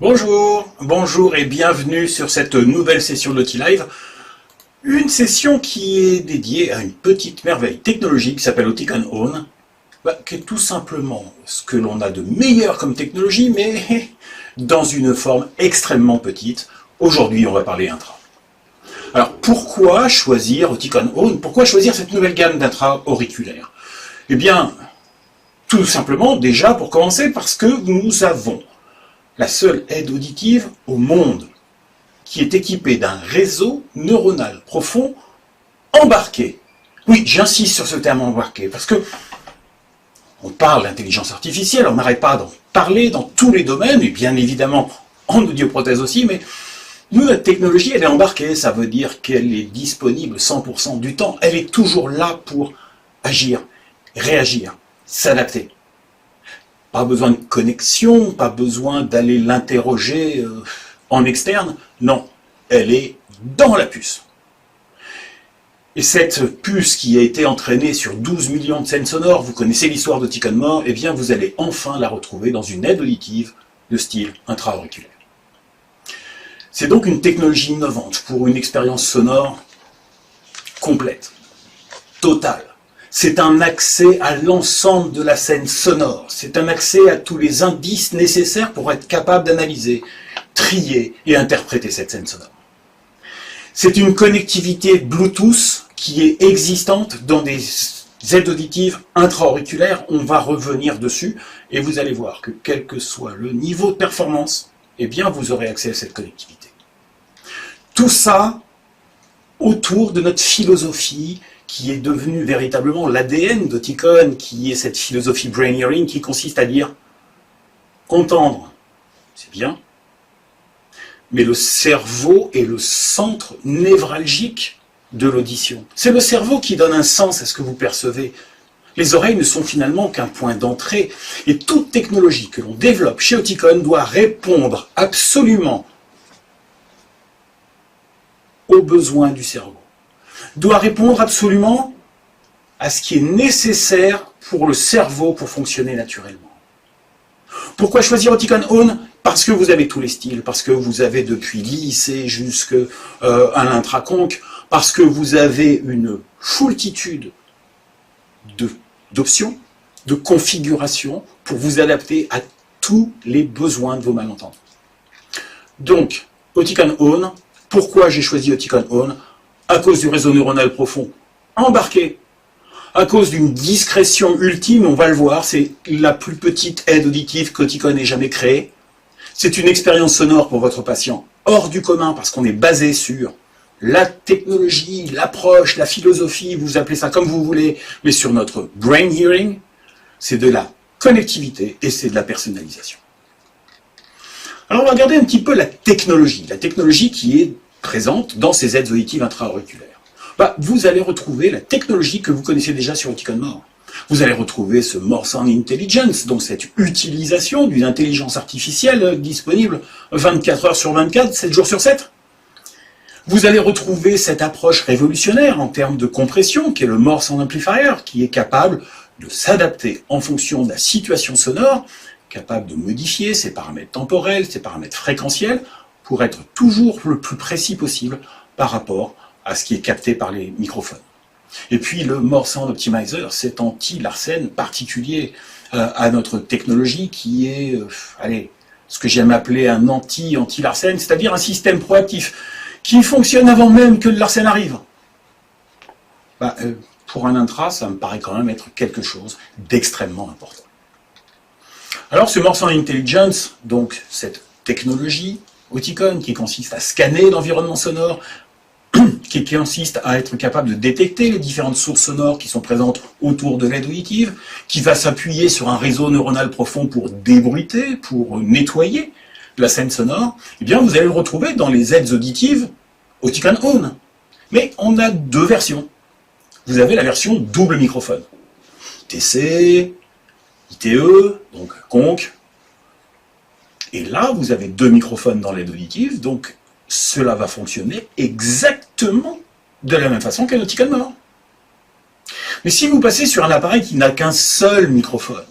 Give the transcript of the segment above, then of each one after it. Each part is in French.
Bonjour et bienvenue sur cette nouvelle session d'OtiLive. Une session qui est dédiée à une petite merveille technologique qui s'appelle Oticon Own, qui est tout simplement ce que l'on a de meilleur comme technologie, mais dans une forme extrêmement petite. Aujourd'hui, on va parler intra. Alors, pourquoi choisir Oticon Own? Pourquoi choisir cette nouvelle gamme d'intra-auriculaires? Eh bien, tout simplement, déjà, pour commencer, parce que nous avons la seule aide auditive au monde qui est équipée d'un réseau neuronal profond embarqué. Oui, j'insiste sur ce terme embarqué, parce que on parle d'intelligence artificielle, on n'arrête pas d'en parler dans tous les domaines, et bien évidemment en audioprothèse aussi, mais nous, notre technologie, elle est embarquée, ça veut dire qu'elle est disponible 100% du temps, elle est toujours là pour agir, réagir, s'adapter. Pas besoin de connexion, pas besoin d'aller l'interroger en externe. Non, elle est dans la puce. Et cette puce qui a été entraînée sur 12 millions de scènes sonores, vous connaissez l'histoire d'Oticon More, eh bien vous allez enfin la retrouver dans une aide auditive de style intra-auriculaire. C'est donc une technologie innovante pour une expérience sonore complète, totale. C'est un accès à l'ensemble de la scène sonore. C'est un accès à tous les indices nécessaires pour être capable d'analyser, trier et interpréter cette scène sonore. C'est une connectivité Bluetooth qui est existante dans des aides auditives intra-auriculaires. On va revenir dessus et vous allez voir que quel que soit le niveau de performance, eh bien vous aurez accès à cette connectivité. Tout ça autour de notre philosophie qui est devenue véritablement l'ADN d'Oticon, qui est cette philosophie brain hearing qui consiste à dire qu'entendre, c'est bien, mais le cerveau est le centre névralgique de l'audition. C'est le cerveau qui donne un sens à ce que vous percevez. Les oreilles ne sont finalement qu'un point d'entrée, et toute technologie que l'on développe chez Oticon doit répondre absolument aux besoins du cerveau. Doit répondre absolument à ce qui est nécessaire pour le cerveau pour fonctionner naturellement. Pourquoi choisir Oticon Own? Parce que vous avez tous les styles, parce que vous avez depuis l'IC jusqu'à l'intraconque, parce que vous avez une foultitude d'options, de configurations pour vous adapter à tous les besoins de vos malentendants. Donc, Oticon Own, pourquoi j'ai choisi Oticon Own? À cause du réseau neuronal profond embarqué, à cause d'une discrétion ultime, on va le voir, c'est la plus petite aide auditive qu'Oticon ait jamais créée. C'est une expérience sonore pour votre patient hors du commun, parce qu'on est basé sur la technologie, l'approche, la philosophie, vous appelez ça comme vous voulez, mais sur notre brain hearing, c'est de la connectivité et c'est de la personnalisation. Alors on va regarder un petit peu la technologie qui est présente dans ces aides auditives intra-auriculaires. Vous allez retrouver la technologie que vous connaissez déjà sur Oticon More. Vous allez retrouver ce More Sound Intelligence, donc cette utilisation d'une intelligence artificielle disponible 24 heures sur 24, 7 jours sur 7. Vous allez retrouver cette approche révolutionnaire en termes de compression, qui est le More Sound Amplifier, qui est capable de s'adapter en fonction de la situation sonore, capable de modifier ses paramètres temporels, ses paramètres fréquentiels, pour être toujours le plus précis possible par rapport à ce qui est capté par les microphones. Et puis le More Sound Optimizer, cet anti-Larsen particulier à notre technologie qui est, ce que j'aime appeler un anti-Larsen, c'est-à-dire un système proactif qui fonctionne avant même que le Larsen arrive. Pour un intra, ça me paraît quand même être quelque chose d'extrêmement important. Alors ce More Sound Intelligence, donc cette technologie Oticon qui consiste à scanner l'environnement sonore, qui consiste à être capable de détecter les différentes sources sonores qui sont présentes autour de l'aide auditive, qui va s'appuyer sur un réseau neuronal profond pour débruiter, pour nettoyer la scène sonore, eh bien vous allez le retrouver dans les aides auditives Oticon Own. Mais on a deux versions. Vous avez la version double microphone. ITC, ITE, donc conque. Et là, vous avez deux microphones dans l'aide auditive, donc cela va fonctionner exactement de la même façon qu'un Oticon More. Mais si vous passez sur un appareil qui n'a qu'un seul microphone,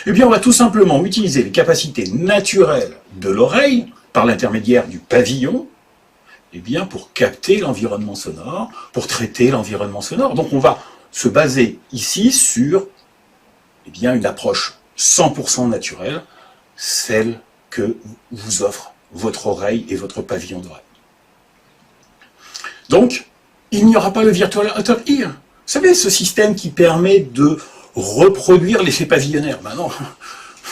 Eh bien, on va tout simplement utiliser les capacités naturelles de l'oreille, par l'intermédiaire du pavillon, eh bien, pour capter l'environnement sonore, pour traiter l'environnement sonore. Donc, on va se baser ici sur eh bien, une approche 100% naturelle, celle que vous offre votre oreille et votre pavillon d'oreille. Donc, il n'y aura pas le Virtual Outer Ear. Vous savez, ce système qui permet de reproduire l'effet pavillonnaire. Ben non,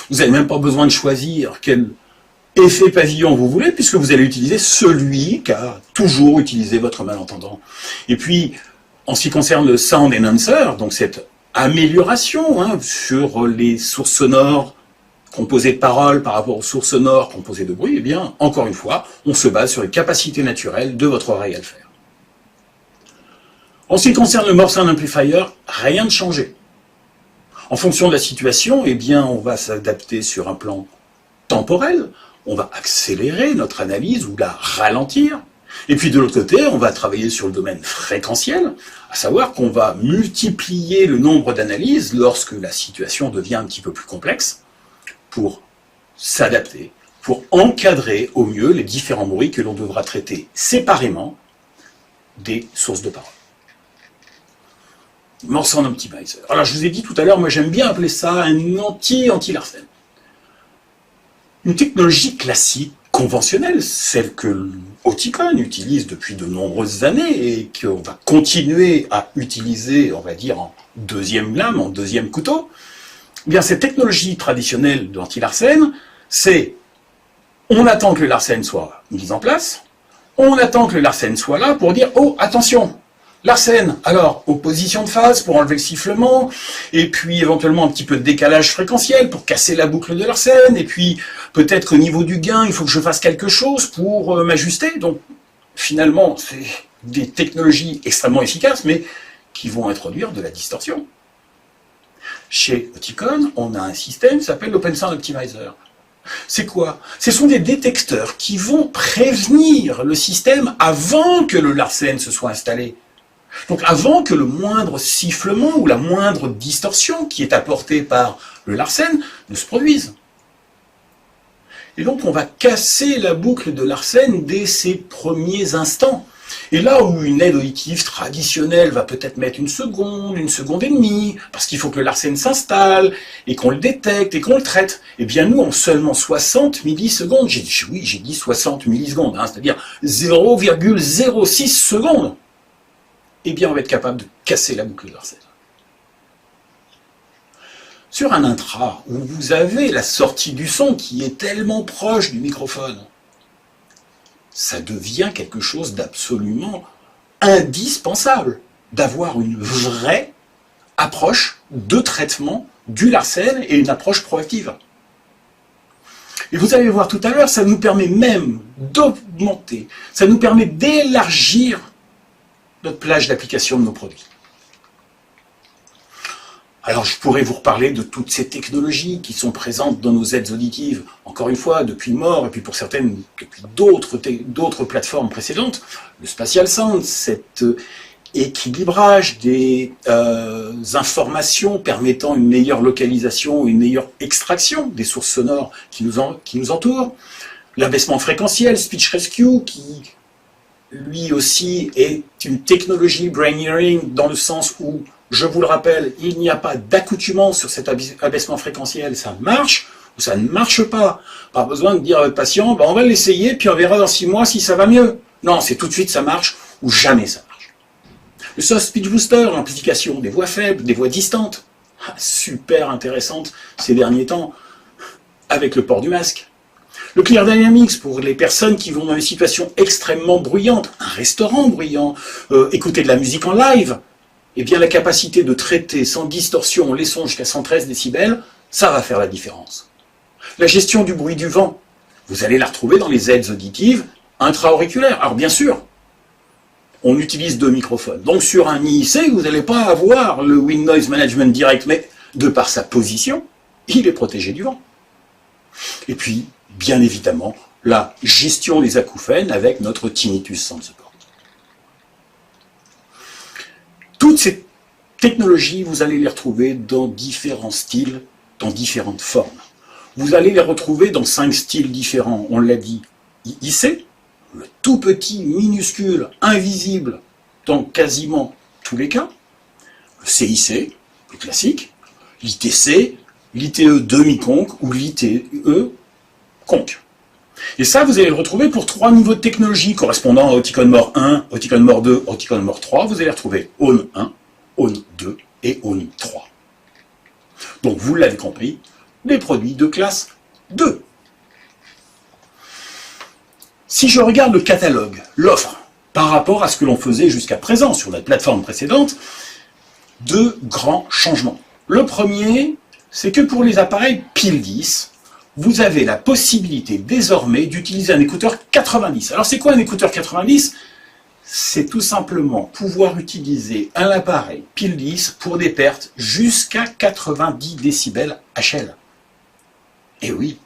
vous n'avez même pas besoin de choisir quel effet pavillon vous voulez, puisque vous allez utiliser celui qu'a toujours utilisé votre malentendant. Et puis, en ce qui concerne le Sound Enhancer, donc cette amélioration sur les sources sonores composées de paroles par rapport aux sources sonores composées de bruit, eh bien, encore une fois, on se base sur les capacités naturelles de votre oreille à le faire. En ce qui concerne le Morse Sound Amplifier, rien de changé. En fonction de la situation, eh bien, on va s'adapter sur un plan temporel, on va accélérer notre analyse ou la ralentir. Et puis de l'autre côté, on va travailler sur le domaine fréquentiel, à savoir qu'on va multiplier le nombre d'analyses lorsque la situation devient un petit peu plus complexe, pour s'adapter, pour encadrer au mieux les différents bruits que l'on devra traiter séparément des sources de parole. Morse Sound Optimizer. Alors je vous ai dit tout à l'heure, moi j'aime bien appeler ça un anti-Larsen. Une technologie classique, conventionnelle, celle que Oticon utilise depuis de nombreuses années et qu'on va continuer à utiliser, on va dire, en deuxième lame, en deuxième couteau, eh bien cette technologie traditionnelle de l'anti-Larsen, c'est on attend que le Larsen soit mis en place, on attend que le Larsen soit là pour dire « Oh, attention !» Larsen, alors, opposition de phase pour enlever le sifflement, et puis éventuellement un petit peu de décalage fréquentiel pour casser la boucle de Larsen, et puis peut-être au niveau du gain, il faut que je fasse quelque chose pour m'ajuster. Donc finalement, c'est des technologies extrêmement efficaces, mais qui vont introduire de la distorsion. Chez Oticon, on a un système qui s'appelle l'Open Sound Optimizer. C'est quoi? Ce sont des détecteurs qui vont prévenir le système avant que le Larsen se soit installé. Donc avant que le moindre sifflement ou la moindre distorsion qui est apportée par le Larsen ne se produise. Et donc on va casser la boucle de Larsen dès ses premiers instants. Et là où une aide auditive traditionnelle va peut-être mettre une seconde et demie, parce qu'il faut que le Larsen s'installe, et qu'on le détecte, et qu'on le traite, eh bien nous, en seulement 60 millisecondes, j'ai dit 60 millisecondes, c'est-à-dire 0,06 secondes, eh bien on va être capable de casser la boucle de Larsen. Sur un intra, où vous avez la sortie du son qui est tellement proche du microphone, ça devient quelque chose d'absolument indispensable d'avoir une vraie approche de traitement du Larsen et une approche proactive. Et vous allez voir tout à l'heure, ça nous permet même d'augmenter, ça nous permet d'élargir notre plage d'application de nos produits. Alors je pourrais vous reparler de toutes ces technologies qui sont présentes dans nos aides auditives, encore une fois, depuis More, et puis pour certaines, depuis d'autres plateformes précédentes, le Spatial Sound, cet équilibrage des informations permettant une meilleure localisation, une meilleure extraction des sources sonores qui nous entourent, l'abaissement fréquentiel, Speech Rescue, qui lui aussi est une technologie brain hearing dans le sens où, je vous le rappelle, il n'y a pas d'accoutumance sur cet abaissement fréquentiel, ça marche ou ça ne marche pas. Pas besoin de dire à votre patient, on va l'essayer puis on verra dans 6 mois si ça va mieux. Non, c'est tout de suite ça marche ou jamais ça marche. Le Soft Speech Booster, l'amplification des voix faibles, des voix distantes, super intéressante ces derniers temps, avec le port du masque. Le Clear Dynamics pour les personnes qui vont dans des situations extrêmement bruyantes, un restaurant bruyant, écouter de la musique en live, eh bien la capacité de traiter sans distorsion les sons jusqu'à 113 décibels, ça va faire la différence. La gestion du bruit du vent, vous allez la retrouver dans les aides auditives intra-auriculaires. Alors bien sûr, on utilise 2 microphones. Donc sur un IIC, vous n'allez pas avoir le Wind Noise Management direct, mais de par sa position, il est protégé du vent. Et puis, bien évidemment, la gestion des acouphènes avec notre Tinnitus Sound Support. Toutes ces technologies, vous allez les retrouver dans différents styles dans différentes formes. Vous allez les retrouver dans 5 styles différents. On l'a dit, IIC, le tout petit, minuscule, invisible, dans quasiment tous les cas. Le CIC, le classique. L'ITC, l'ITE demi-conque ou l'ITE conque. Et ça, vous allez le retrouver pour 3 niveaux de technologie correspondant à Oticon More 1, Oticon More 2, Oticon More 3. Vous allez retrouver OWN 1, OWN 2 et OWN 3. Donc, vous l'avez compris, des produits de classe 2. Si je regarde le catalogue, l'offre, par rapport à ce que l'on faisait jusqu'à présent sur la plateforme précédente, 2 grands changements. Le premier, c'est que pour les appareils pile 10, vous avez la possibilité désormais d'utiliser un écouteur 90. Alors c'est quoi un écouteur 90? C'est tout simplement pouvoir utiliser un appareil pile 10 pour des pertes jusqu'à 90 décibels HL. Et oui,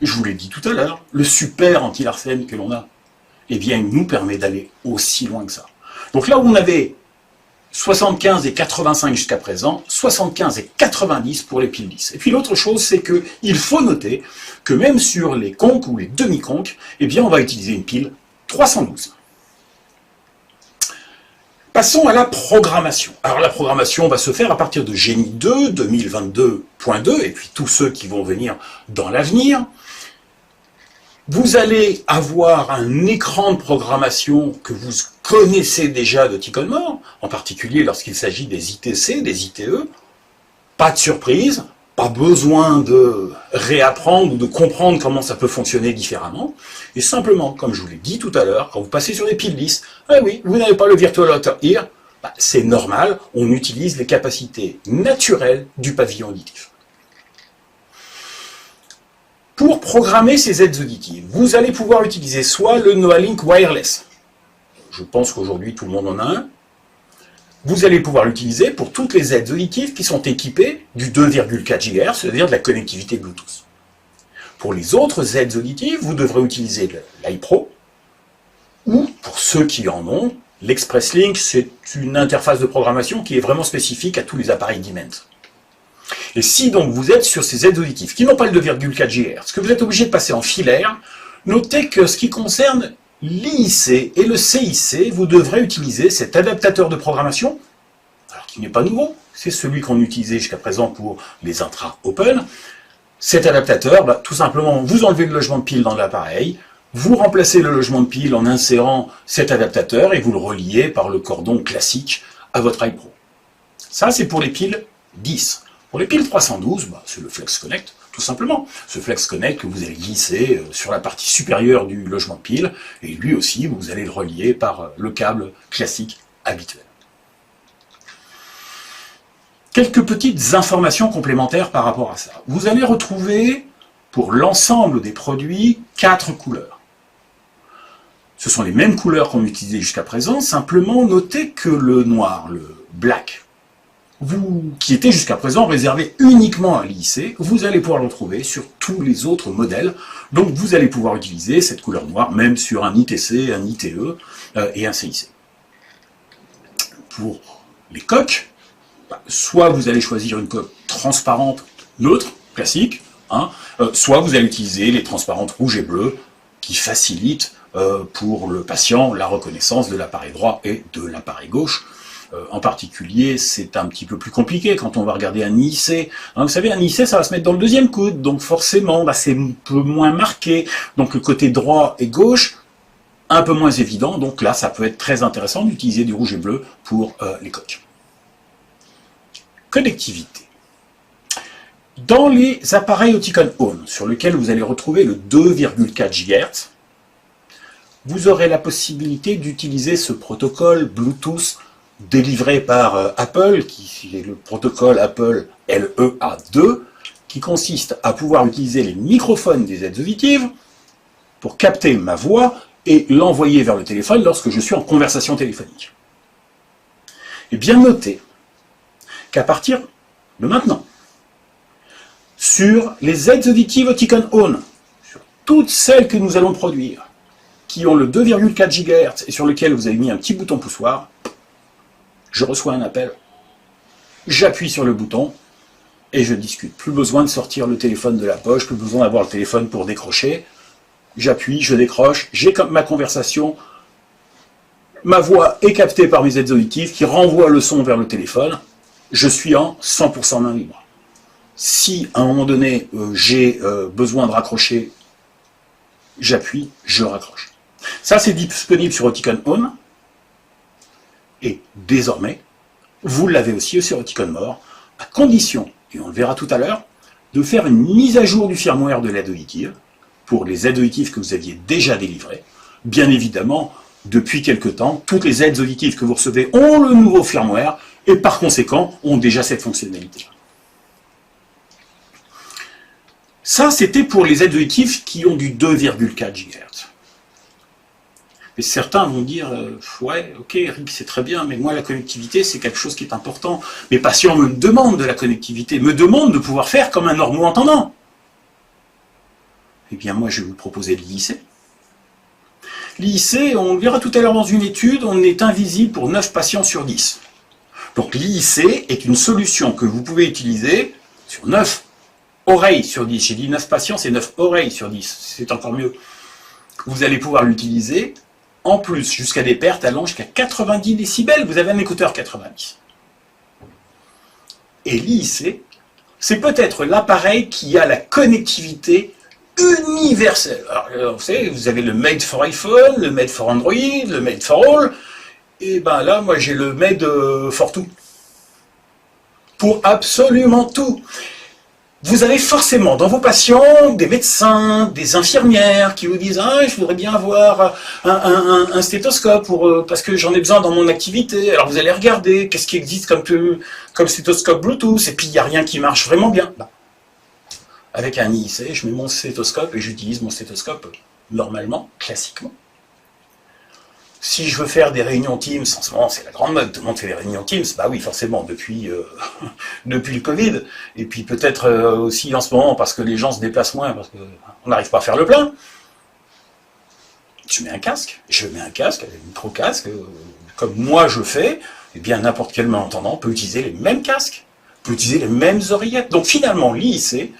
je vous l'ai dit tout à l'heure, le super anti-larcène que l'on a, eh bien il nous permet d'aller aussi loin que ça. Donc là où on avait 75 et 85 jusqu'à présent, 75 et 90 pour les piles 10. Et puis l'autre chose, c'est qu'il faut noter que même sur les conques ou les demi-conques, eh bien on va utiliser une pile 312. Passons à la programmation. Alors la programmation va se faire à partir de Génie 2, 2022.2, et puis tous ceux qui vont venir dans l'avenir. Vous allez avoir un écran de programmation que vous connaissez déjà de Oticon More, en particulier lorsqu'il s'agit des ITC, des ITE. Pas de surprise, pas besoin de réapprendre ou de comprendre comment ça peut fonctionner différemment. Et simplement, comme je vous l'ai dit tout à l'heure, quand vous passez sur des piles 10, ah oui, vous n'avez pas le Virtual Outer Ear, c'est normal, on utilise les capacités naturelles du pavillon auditif. Pour programmer ces aides auditives, vous allez pouvoir utiliser soit le Noalink Wireless. Je pense qu'aujourd'hui, tout le monde en a un. Vous allez pouvoir l'utiliser pour toutes les aides auditives qui sont équipées du 2,4 GHz, c'est-à-dire de la connectivité Bluetooth. Pour les autres aides auditives, vous devrez utiliser l'iPro, ou, pour ceux qui en ont, l'ExpressLink, c'est une interface de programmation qui est vraiment spécifique à tous les appareils Dimens. Et si donc vous êtes sur ces aides auditives qui n'ont pas le 2,4 GHz, que vous êtes obligé de passer en filaire, notez que ce qui concerne l'IIC et le CIC, vous devrez utiliser cet adaptateur de programmation, alors qui n'est pas nouveau, c'est celui qu'on utilisait jusqu'à présent pour les intra-open. Cet adaptateur, tout simplement, vous enlevez le logement de pile dans l'appareil, vous remplacez le logement de pile en insérant cet adaptateur et vous le reliez par le cordon classique à votre iPro. Ça, c'est pour les piles 10. Pour les piles 312, c'est le Flex Connect, tout simplement. Ce Flex Connect que vous allez glisser sur la partie supérieure du logement de pile, et lui aussi, vous allez le relier par le câble classique habituel. Quelques petites informations complémentaires par rapport à ça. Vous allez retrouver, pour l'ensemble des produits, 4 couleurs. Ce sont les mêmes couleurs qu'on utilisait jusqu'à présent, simplement notez que le noir, le black, qui était jusqu'à présent réservé uniquement à l'IIC, vous allez pouvoir le trouver sur tous les autres modèles. Donc vous allez pouvoir utiliser cette couleur noire même sur un ITC, un ITE et un CIC. Pour les coques, soit vous allez choisir une coque transparente neutre, classique, soit vous allez utiliser les transparentes rouges et bleues qui facilitent pour le patient la reconnaissance de l'appareil droit et de l'appareil gauche. En particulier, c'est un petit peu plus compliqué quand on va regarder un IC. Vous savez, un IC, ça va se mettre dans le deuxième coude, donc forcément, c'est un peu moins marqué. Donc le côté droit et gauche, un peu moins évident. Donc là, ça peut être très intéressant d'utiliser du rouge et bleu pour les coques. Connectivité. Dans les appareils Oticon One, sur lesquels vous allez retrouver le 2,4 GHz, vous aurez la possibilité d'utiliser ce protocole Bluetooth délivré par Apple, qui est le protocole Apple LEA2, qui consiste à pouvoir utiliser les microphones des aides auditives pour capter ma voix et l'envoyer vers le téléphone lorsque je suis en conversation téléphonique. Et bien notez qu'à partir de maintenant, sur les aides auditives Oticon One, sur toutes celles que nous allons produire, qui ont le 2,4 GHz et sur lesquelles vous avez mis un petit bouton poussoir, je reçois un appel, j'appuie sur le bouton, et je discute. Plus besoin de sortir le téléphone de la poche, plus besoin d'avoir le téléphone pour décrocher. J'appuie, je décroche, j'ai ma conversation, ma voix est captée par mes aides auditives qui renvoient le son vers le téléphone. Je suis en 100% main libre. Si à un moment donné j'ai besoin de raccrocher, j'appuie, je raccroche. Ça c'est disponible sur Oticon Home. Et désormais, vous l'avez aussi sur Oticon More, à condition, et on le verra tout à l'heure, de faire une mise à jour du firmware de l'aide auditive pour les aides auditives que vous aviez déjà délivrées. Bien évidemment, depuis quelque temps, toutes les aides auditives que vous recevez ont le nouveau firmware et par conséquent ont déjà cette fonctionnalité. Ça, c'était pour les aides auditives qui ont du 2,4 GHz. Et certains vont dire, ouais, ok, Eric, c'est très bien, mais moi, la connectivité, c'est quelque chose qui est important. Mes patients me demandent de la connectivité, me demandent de pouvoir faire comme un normo-entendant. Eh bien, moi, je vais vous proposer l'IIC. L'IIC, on le verra tout à l'heure dans une étude, on est invisible pour 9 patients sur 10. Donc, l'IIC est une solution que vous pouvez utiliser sur 9 oreilles sur 10. J'ai dit 9 patients, c'est 9 oreilles sur 10. C'est encore mieux. Vous allez pouvoir l'utiliser en plus, jusqu'à des pertes allant jusqu'à 90 décibels, vous avez un écouteur 90. Et l'IIC, c'est peut-être l'appareil qui a la connectivité universelle. Alors, vous savez, vous avez le Made for iPhone, le Made for Android, le Made for All, et ben là, moi j'ai le Made for tout. Pour absolument tout. Vous avez forcément dans vos patients des médecins, des infirmières qui vous disent « Ah, je voudrais bien avoir un stéthoscope parce que j'en ai besoin dans mon activité. » Alors vous allez regarder qu'est-ce qui existe comme stéthoscope Bluetooth et puis il n'y a rien qui marche vraiment bien. Bah, avec un IIC, je mets mon stéthoscope et j'utilise mon stéthoscope normalement, classiquement. Si je veux faire des réunions Teams, en ce moment c'est la grande mode, tout le monde fait des réunions Teams, bah oui forcément depuis le Covid, et puis peut-être aussi en ce moment parce que les gens se déplacent moins, parce qu'on n'arrive pas à faire le plein. Je mets un casque, un micro-casque, comme moi je fais, et bien n'importe quel malentendant peut utiliser les mêmes casques, peut utiliser les mêmes oreillettes. Donc finalement l'IIC,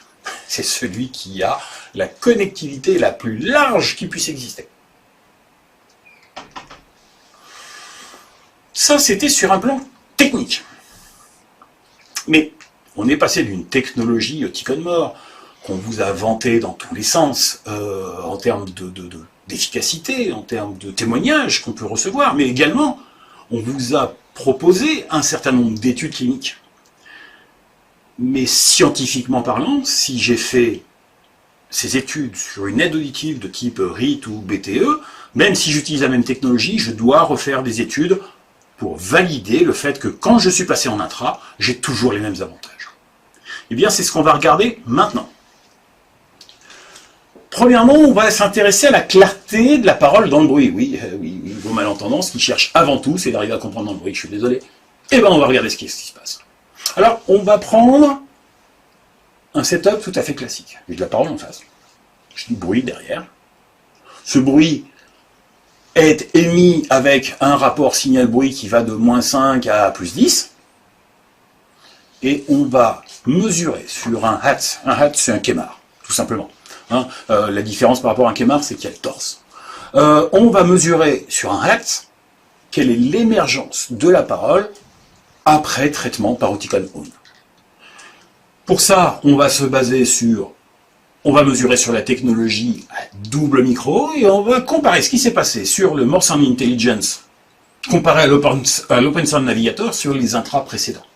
c'est celui qui a la connectivité la plus large qui puisse exister. Ça, c'était sur un plan technique. Mais on est passé d'une technologie Oticon More qu'on vous a vantée dans tous les sens, en termes d'efficacité, en termes de témoignages qu'on peut recevoir, mais également, on vous a proposé un certain nombre d'études cliniques. Mais scientifiquement parlant, si j'ai fait ces études sur une aide auditive de type RIT ou BTE, même si j'utilise la même technologie, je dois refaire des études pour valider le fait que quand je suis passé en intra, j'ai toujours les mêmes avantages. Eh bien, c'est ce qu'on va regarder maintenant. Premièrement, on va s'intéresser à la clarté de la parole dans le bruit. Oui, vos malentendants, ce qu'ils cherchent avant tout, c'est d'arriver à comprendre dans le bruit, je suis désolé. Eh bien, on va regarder ce qui se passe. Alors, on va prendre un setup tout à fait classique. J'ai de la parole en face. J'ai du bruit derrière. Ce bruit est émis avec un rapport signal-bruit qui va de -5 à +10. Et on va mesurer sur un HAT. Un HAT, c'est un KEMAR, tout simplement. Hein, la différence par rapport à un KEMAR, c'est qu'il y a le torse. On va mesurer sur un HAT quelle est l'émergence de la parole après traitement par Oticon Home. Pour ça, on va se baser sur... On va mesurer sur la technologie à double micro et on va comparer ce qui s'est passé sur le More Sound Intelligence comparé à l'Open Sound Navigator sur les intras précédents.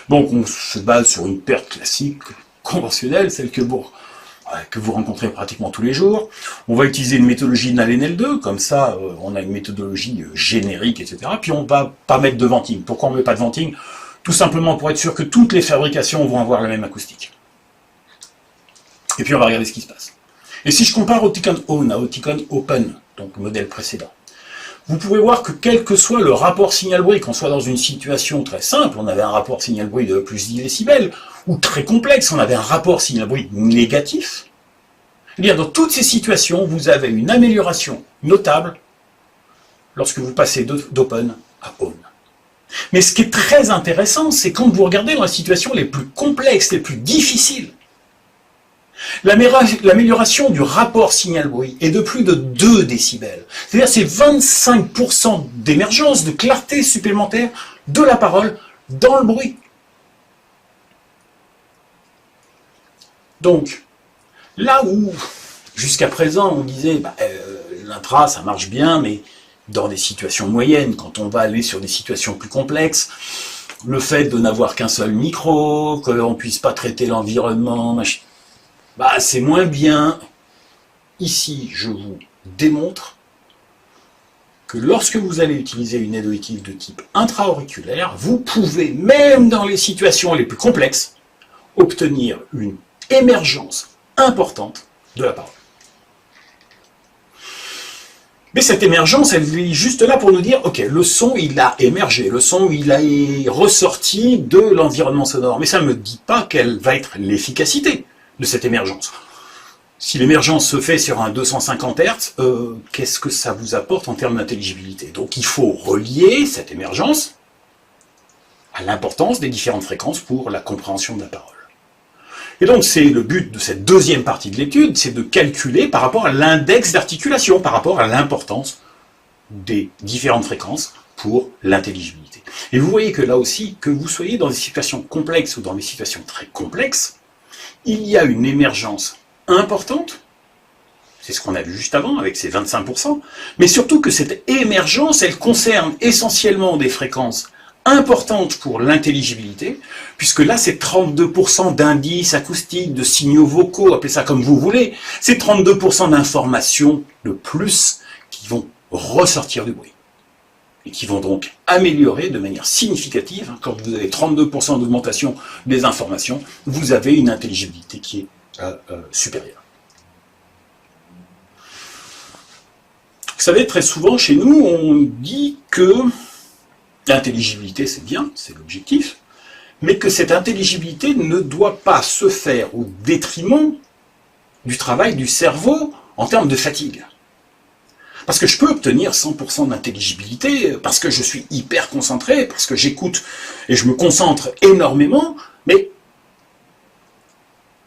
Donc on se base sur une perte classique, conventionnelle, celle que vous rencontrez pratiquement tous les jours. On va utiliser une méthodologie NAL-NL2, comme ça on a une méthodologie générique, etc. Puis on ne va pas mettre de venting. Pourquoi on ne met pas de venting? Tout simplement pour être sûr que toutes les fabrications vont avoir la même acoustique. Et puis on va regarder ce qui se passe. Et si je compare Oticon On à Oticon Open, donc le modèle précédent, vous pouvez voir que quel que soit le rapport signal-bruit, qu'on soit dans une situation très simple, on avait un rapport signal-bruit de +10 décibels, ou très complexe, on avait un rapport signal-bruit négatif, eh bien dans toutes ces situations, vous avez une amélioration notable lorsque vous passez d'Open à On. Mais ce qui est très intéressant, c'est quand vous regardez dans les situations les plus complexes, les plus difficiles, l'amélioration du rapport signal-bruit est de plus de 2 décibels. C'est-à-dire c'est 25% d'émergence, de clarté supplémentaire de la parole dans le bruit. Donc, là où, jusqu'à présent, on disait l'intra, ça marche bien, mais dans des situations moyennes, quand on va aller sur des situations plus complexes, le fait de n'avoir qu'un seul micro, que l'on ne puisse pas traiter l'environnement, c'est moins bien. Ici, je vous démontre que lorsque vous allez utiliser une aide auditive de type intra-auriculaire, vous pouvez, même dans les situations les plus complexes, obtenir une émergence importante de la parole. Mais cette émergence, elle est juste là pour nous dire, ok, le son, il a émergé, le son, il est ressorti de l'environnement sonore. Mais ça ne me dit pas quelle va être l'efficacité de cette émergence. Si l'émergence se fait sur un 250 Hz, qu'est-ce que ça vous apporte en termes d'intelligibilité? Donc il faut relier cette émergence à l'importance des différentes fréquences pour la compréhension de la parole. Et donc c'est le but de cette deuxième partie de l'étude, c'est de calculer par rapport à l'index d'articulation, par rapport à l'importance des différentes fréquences pour l'intelligibilité. Et vous voyez que là aussi, que vous soyez dans des situations complexes ou dans des situations très complexes, il y a une émergence importante, c'est ce qu'on a vu juste avant avec ces 25%, mais surtout que cette émergence, elle concerne essentiellement des fréquences importante pour l'intelligibilité, puisque là c'est 32% d'indices acoustiques, de signaux vocaux, appelez ça comme vous voulez, c'est 32% d'informations de plus qui vont ressortir du bruit, et qui vont donc améliorer de manière significative, quand vous avez 32% d'augmentation des informations, vous avez une intelligibilité qui est supérieure. Vous savez, très souvent chez nous, on dit que l'intelligibilité, c'est bien, c'est l'objectif, mais que cette intelligibilité ne doit pas se faire au détriment du travail du cerveau en termes de fatigue. Parce que je peux obtenir 100% d'intelligibilité, parce que je suis hyper concentré, parce que j'écoute et je me concentre énormément, mais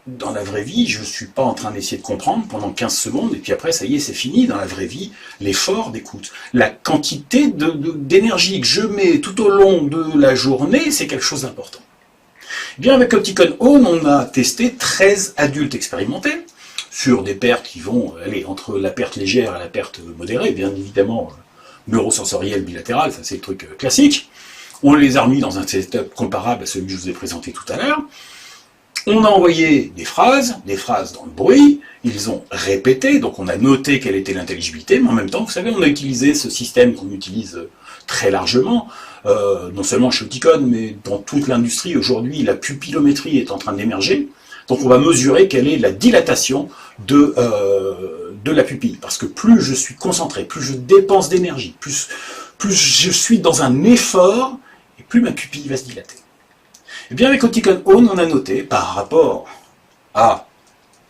dans la vraie vie, je ne suis pas en train d'essayer de comprendre pendant 15 secondes, et puis après, ça y est, c'est fini. Dans la vraie vie, l'effort d'écoute, la quantité d'énergie que je mets tout au long de la journée, c'est quelque chose d'important. Eh bien, avec Oticon One, on a testé 13 adultes expérimentés sur des pertes qui vont aller entre la perte légère et la perte modérée, bien évidemment, neurosensorielle bilatérale, ça c'est le truc classique. On les a remis dans un setup comparable à celui que je vous ai présenté tout à l'heure. On a envoyé des phrases dans le bruit, ils ont répété, donc on a noté quelle était l'intelligibilité, mais en même temps, vous savez, on a utilisé ce système qu'on utilise très largement, non seulement chez Oticon, mais dans toute l'industrie. Aujourd'hui, la pupillométrie est en train d'émerger, donc on va mesurer quelle est la dilatation de la pupille, parce que plus je suis concentré, plus je dépense d'énergie, plus je suis dans un effort, et plus ma pupille va se dilater. Eh bien, avec Oticon One, on a noté, par rapport à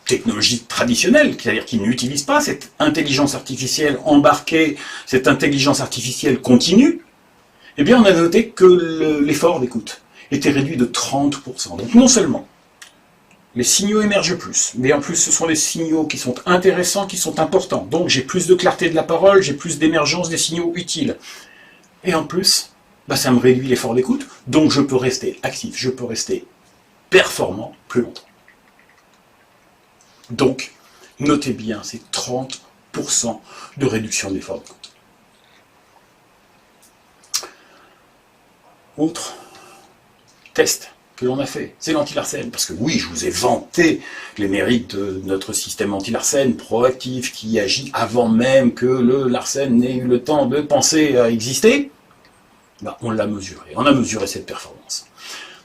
technologie traditionnelle, c'est-à-dire qu'ils n'utilisent pas cette intelligence artificielle embarquée, cette intelligence artificielle continue, eh bien, on a noté que l'effort d'écoute était réduit de 30%. Donc, non seulement les signaux émergent plus, mais en plus, ce sont des signaux qui sont intéressants, qui sont importants. Donc, j'ai plus de clarté de la parole, j'ai plus d'émergence des signaux utiles. Et en plus, ça me réduit l'effort d'écoute, donc je peux rester actif, je peux rester performant plus longtemps. Donc, notez bien, c'est 30% de réduction de l'effort d'écoute. Autre test que l'on a fait, c'est l'anti-Larsen, parce que oui, je vous ai vanté les mérites de notre système anti-Larsen proactif qui agit avant même que le Larsen n'ait eu le temps de penser à exister. On l'a mesuré, on a mesuré cette performance.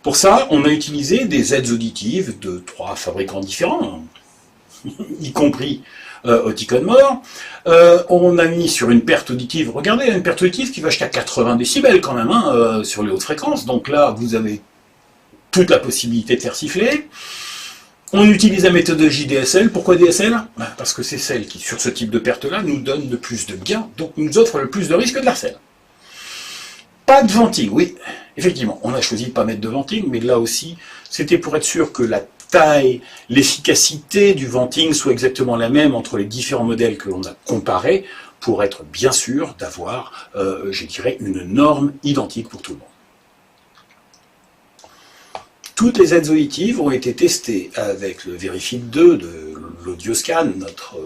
Pour ça, on a utilisé des aides auditives de 3 fabricants différents, y compris Oticon More. On a mis sur une perte auditive, regardez, une perte auditive qui va jusqu'à 80 décibels quand même, sur les hautes fréquences. Donc là, vous avez toute la possibilité de faire siffler. On utilise la méthodologie DSL. Pourquoi DSL? Parce que c'est celle qui, sur ce type de perte-là, nous donne le plus de gains, donc nous offre le plus de risques de Larsen. Pas de venting, oui. Effectivement, on a choisi de ne pas mettre de venting, mais là aussi, c'était pour être sûr que la taille, l'efficacité du venting soit exactement la même entre les différents modèles que l'on a comparés, pour être bien sûr d'avoir, je dirais, une norme identique pour tout le monde. Toutes les aides auditives ont été testées avec le Verifit 2 de l'Audioscan, notre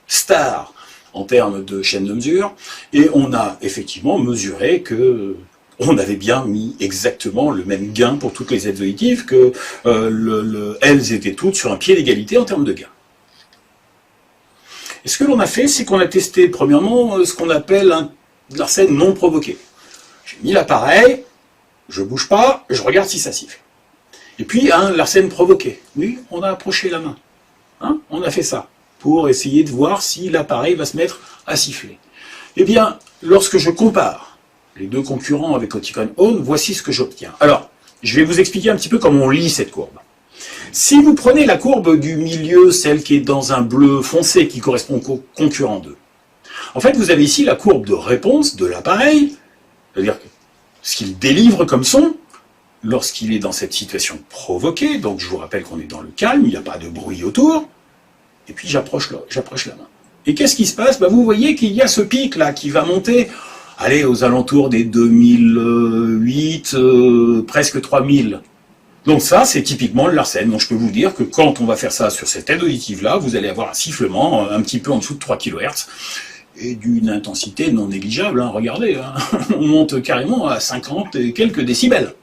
star en termes de chaîne de mesure, et on a effectivement mesuré que on avait bien mis exactement le même gain pour toutes les aides auditives, que elles étaient toutes sur un pied d'égalité en termes de gain. Et ce que l'on a fait, c'est qu'on a testé premièrement ce qu'on appelle un larcène non provoqué. J'ai mis l'appareil, je bouge pas, je regarde si ça siffle. Et puis un larcène provoqué. Oui, on a approché la main. Hein, on a fait ça pour essayer de voir si l'appareil va se mettre à siffler. Eh bien, lorsque je compare les deux concurrents avec Oticon One, voici ce que j'obtiens. Alors, je vais vous expliquer un petit peu comment on lit cette courbe. Si vous prenez la courbe du milieu, celle qui est dans un bleu foncé, qui correspond au concurrent 2, en fait, vous avez ici la courbe de réponse de l'appareil, c'est-à-dire ce qu'il délivre comme son, lorsqu'il est dans cette situation provoquée, donc je vous rappelle qu'on est dans le calme, il n'y a pas de bruit autour, et puis j'approche la main. Et qu'est-ce qui se passe? Vous voyez qu'il y a ce pic là qui va monter, allez, aux alentours des 2008, presque 3000. Donc ça, c'est typiquement le larcène. Donc je peux vous dire que quand on va faire ça sur cette aide auditive là, vous allez avoir un sifflement un petit peu en dessous de 3 kHz, et d'une intensité non négligeable, hein, regardez, hein, on monte carrément à 50 et quelques décibels.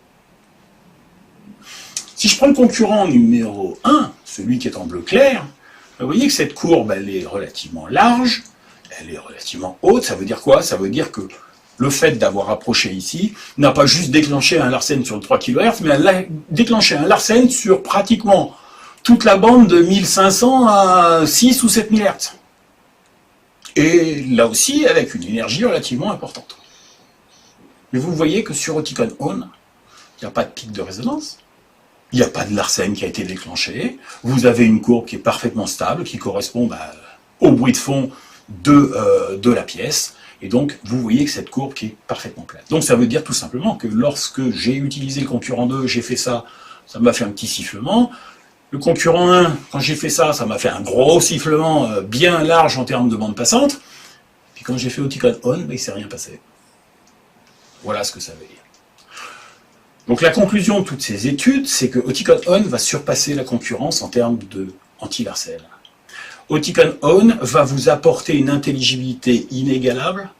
Si je prends le concurrent numéro 1, celui qui est en bleu clair, vous voyez que cette courbe, elle est relativement large, elle est relativement haute. Ça veut dire quoi? Ça veut dire que le fait d'avoir approché ici n'a pas juste déclenché un larcène sur le 3 kHz, mais elle a déclenché un larcène sur pratiquement toute la bande de 1500 à 6 ou 7000 Hz. Et là aussi, avec une énergie relativement importante. Mais vous voyez que sur Oticon One, il n'y a pas de pic de résonance. Il n'y a pas de larcène qui a été déclenché. Vous avez une courbe qui est parfaitement stable, qui correspond au bruit de fond de la pièce. Et donc, vous voyez que cette courbe qui est parfaitement plate. Donc, ça veut dire tout simplement que lorsque j'ai utilisé le concurrent 2, j'ai fait ça, ça m'a fait un petit sifflement. Le concurrent 1, quand j'ai fait ça, ça m'a fait un gros sifflement bien large en termes de bande passante. Puis quand j'ai fait Oticon On, il ne s'est rien passé. Voilà ce que ça veut dire. Donc la conclusion de toutes ces études, c'est que Oticon On va surpasser la concurrence en termes de anti-larcène. Oticon On va vous apporter une intelligibilité inégalable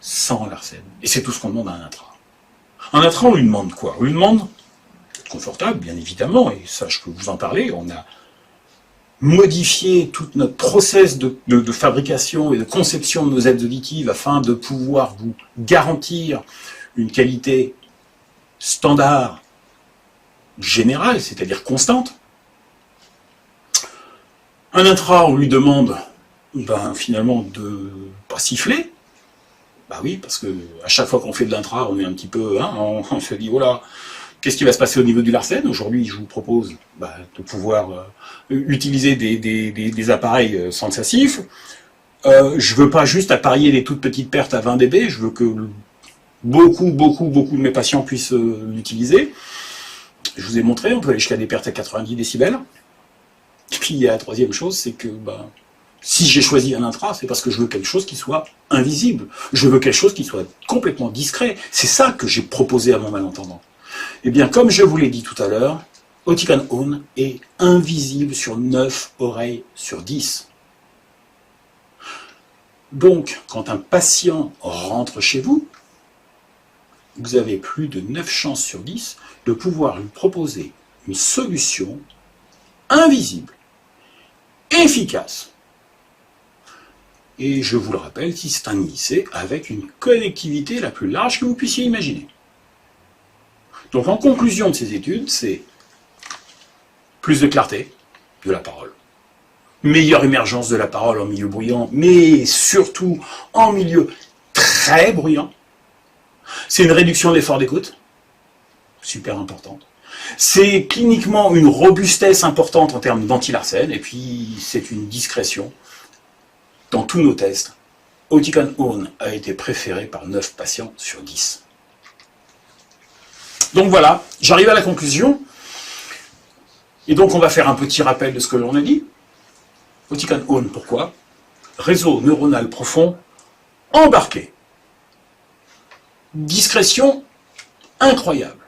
sans larcène. Et c'est tout ce qu'on demande à un intra. Un intra, on lui demande quoi? On lui demande d'être confortable, bien évidemment, et ça je peux vous en parler. On a modifié tout notre process de fabrication et de conception de nos aides auditives afin de pouvoir vous garantir une qualité standard générale, c'est-à-dire constante. Un intra, on lui demande finalement de pas siffler. Oui, parce que à chaque fois qu'on fait de l'intra, on est un petit peu, on se dit, voilà, qu'est-ce qui va se passer au niveau du larcène? Aujourd'hui, je vous propose de pouvoir utiliser des appareils sans que ça siffle. Je veux pas juste apparier des toutes petites pertes à 20 dB, je veux que beaucoup de mes patients puissent l'utiliser. Je vous ai montré, on peut aller jusqu'à des pertes à 90 décibels. Et puis il y a la troisième chose, c'est que si j'ai choisi un intra, c'est parce que je veux quelque chose qui soit invisible. Je veux quelque chose qui soit complètement discret. C'est ça que j'ai proposé à mon malentendant. Eh bien, comme je vous l'ai dit tout à l'heure, Oticon On est invisible sur 9 oreilles sur 10. Donc, quand un patient rentre chez vous, vous avez plus de 9 chances sur 10 de pouvoir lui proposer une solution invisible, efficace. Et je vous le rappelle, si c'est un IC avec une connectivité la plus large que vous puissiez imaginer. Donc en conclusion de ces études, c'est plus de clarté de la parole, meilleure émergence de la parole en milieu bruyant, mais surtout en milieu très bruyant. C'est une réduction de l'effort d'écoute, super importante. C'est cliniquement une robustesse importante en termes d'anti-larcène, et puis c'est une discrétion. Dans tous nos tests, Oticon On a été préféré par 9 patients sur 10. Donc voilà, j'arrive à la conclusion. Et donc on va faire un petit rappel de ce que l'on a dit. Oticon Own, pourquoi? Réseau neuronal profond embarqué. Discrétion incroyable.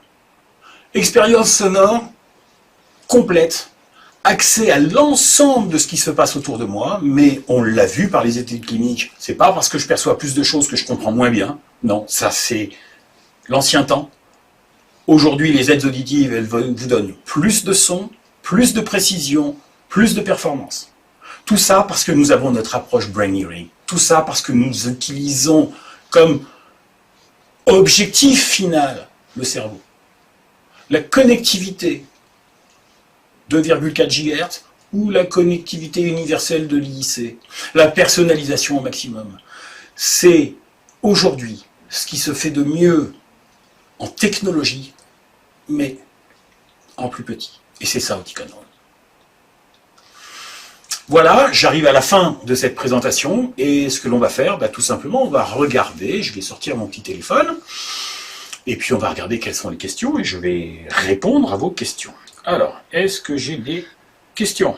Expérience sonore complète. Accès à l'ensemble de ce qui se passe autour de moi, mais on l'a vu par les études cliniques. C'est pas parce que je perçois plus de choses que je comprends moins bien. Non, ça c'est l'ancien temps. Aujourd'hui, les aides auditives, elles vous donnent plus de son, plus de précision, plus de performance. Tout ça parce que nous avons notre approche brain hearing. Tout ça parce que nous utilisons comme objectif final le cerveau. La connectivité 2,4 GHz ou la connectivité universelle de l'IIC, la personnalisation au maximum. C'est aujourd'hui ce qui se fait de mieux en technologie, mais en plus petit. Et c'est ça Oticon Own. Voilà, j'arrive à la fin de cette présentation, et ce que l'on va faire, tout simplement, on va regarder, je vais sortir mon petit téléphone, et puis on va regarder quelles sont les questions, et je vais répondre à vos questions. Alors, est-ce que j'ai des questions?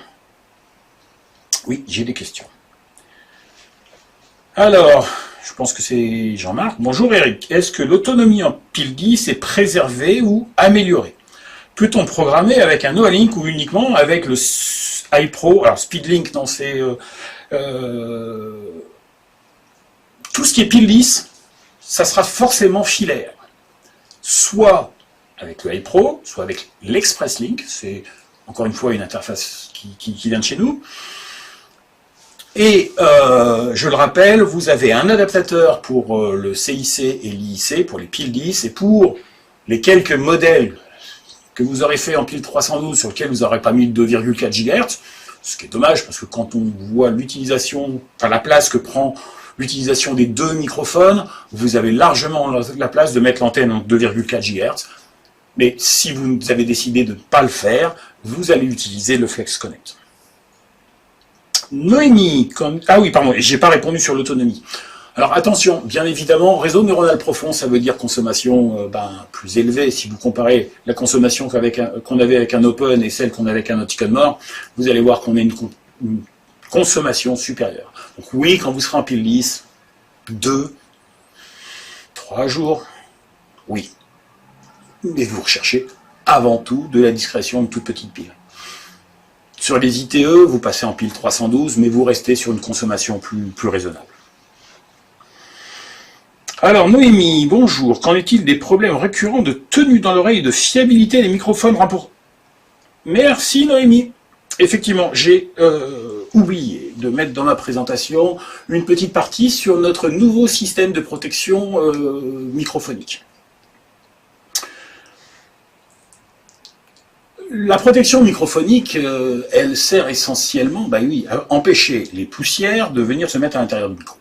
Oui, j'ai des questions. Alors, je pense que c'est Jean-Marc. Bonjour Eric, est-ce que l'autonomie en pile 10 est préservée ou améliorée? Peut-on programmer avec un Neuralink ou uniquement avec le iPro? Alors, Speedlink, non, c'est... tout ce qui est pile 10, ça sera forcément filaire. Soit avec le iPro, soit avec l'ExpressLink, c'est encore une fois une interface qui vient de chez nous. Et je le rappelle, vous avez un adaptateur pour le CIC et l'IIC, pour les piles 10, et pour les quelques modèles que vous aurez fait en pile 312 sur lesquels vous n'aurez pas mis 2,4 GHz, ce qui est dommage parce que quand on voit l'utilisation, enfin la place que prend l'utilisation des deux microphones, vous avez largement la place de mettre l'antenne en 2,4 GHz. Mais si vous avez décidé de ne pas le faire, vous allez utiliser le Flex Connect. Noémie, ah oui, pardon, j'ai pas répondu sur l'autonomie. Alors attention, bien évidemment, réseau neuronal profond, ça veut dire consommation plus élevée. Si vous comparez la consommation qu'on avait avec un Open et celle qu'on avait avec un Oticon More, vous allez voir qu'on a une consommation supérieure. Donc oui, quand vous serez en pile 10, 2, 3 jours, oui. Mais vous recherchez avant tout de la discrétion, une toute petite pile. Sur les ITE, vous passez en pile 312, mais vous restez sur une consommation plus raisonnable. Alors Noémie, bonjour. Qu'en est-il des problèmes récurrents de tenue dans l'oreille et de fiabilité des microphones rapportés? Merci Noémie. Effectivement, j'ai oublié de mettre dans ma présentation une petite partie sur notre nouveau système de protection microphonique. La protection microphonique, elle sert essentiellement, à empêcher les poussières de venir se mettre à l'intérieur du micro.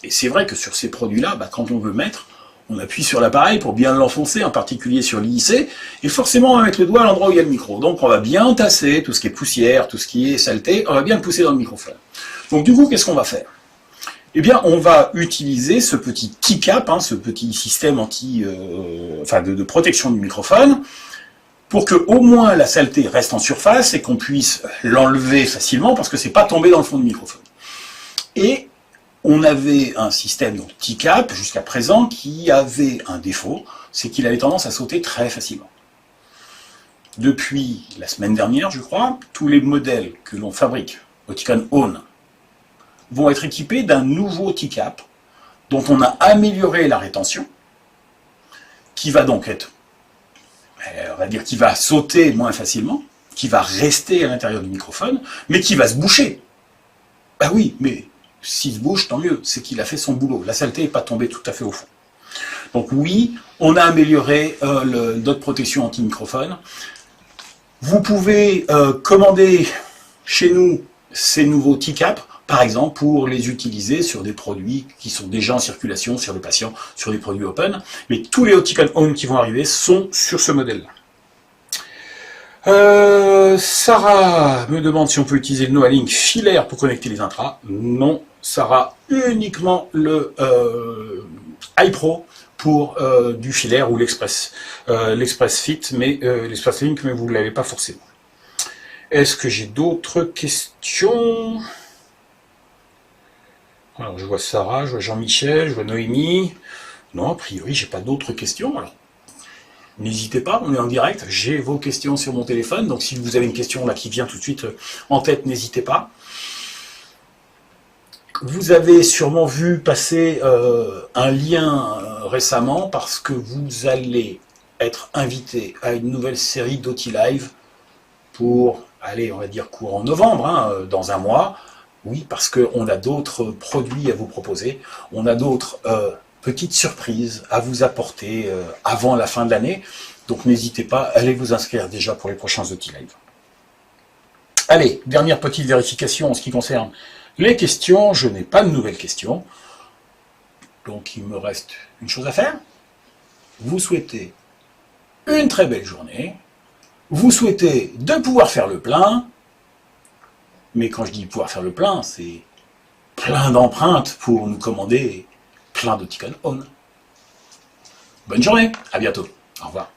Et c'est vrai que sur ces produits-là, quand on veut mettre, on appuie sur l'appareil pour bien l'enfoncer, en particulier sur l'IIC, et forcément on va mettre le doigt à l'endroit où il y a le micro. Donc on va bien tasser tout ce qui est poussière, tout ce qui est saleté, on va bien le pousser dans le microphone. Donc du coup, qu'est-ce qu'on va faire? Eh bien, on va utiliser ce petit T-cap, ce petit système de protection du microphone, pour que au moins la saleté reste en surface et qu'on puisse l'enlever facilement parce que c'est pas tombé dans le fond du microphone. Et on avait un système, donc T-cap, jusqu'à présent, qui avait un défaut, c'est qu'il avait tendance à sauter très facilement. Depuis la semaine dernière, je crois, tous les modèles que l'on fabrique, Oticon Own, vont être équipés d'un nouveau T-cap, dont on a amélioré la rétention, qui va donc être, on va dire, qui va sauter moins facilement, qui va rester à l'intérieur du microphone, mais qui va se boucher. Ah oui, mais s'il se bouge, tant mieux, c'est qu'il a fait son boulot. La saleté n'est pas tombée tout à fait au fond. Donc oui, on a amélioré notre protection anti-microphone. Vous pouvez commander chez nous ces nouveaux T-cap, par exemple, pour les utiliser sur des produits qui sont déjà en circulation sur les patients, sur des produits open. Mais tous les Oticon Own qui vont arriver sont sur ce modèle-là. Sarah me demande si on peut utiliser le Neuralink filaire pour connecter les intras. Non, Sarah, uniquement le iPro pour du filaire ou l'Express Fit, mais l'Express Link, mais vous ne l'avez pas forcément. Est-ce que j'ai d'autres questions? Alors, je vois Sarah, je vois Jean-Michel, je vois Noémie. Non, a priori, j'ai pas d'autres questions. Alors, n'hésitez pas, on est en direct. J'ai vos questions sur mon téléphone, donc si vous avez une question là qui vient tout de suite en tête, n'hésitez pas. Vous avez sûrement vu passer un lien récemment parce que vous allez être invité à une nouvelle série d'Oti Live pour, allez, on va dire courant novembre, hein, dans un mois. Oui, parce qu'on a d'autres produits à vous proposer, on a d'autres petites surprises à vous apporter avant la fin de l'année. Donc n'hésitez pas, allez vous inscrire déjà pour les prochains Oti Live. Allez, dernière petite vérification en ce qui concerne les questions. Je n'ai pas de nouvelles questions. Donc il me reste une chose à faire. Vous souhaitez une très belle journée. Vous souhaitez de pouvoir faire le plein. Mais quand je dis pouvoir faire le plein, c'est plein d'empreintes pour nous commander plein d'Oticon On. Bonne journée, à bientôt. Au revoir.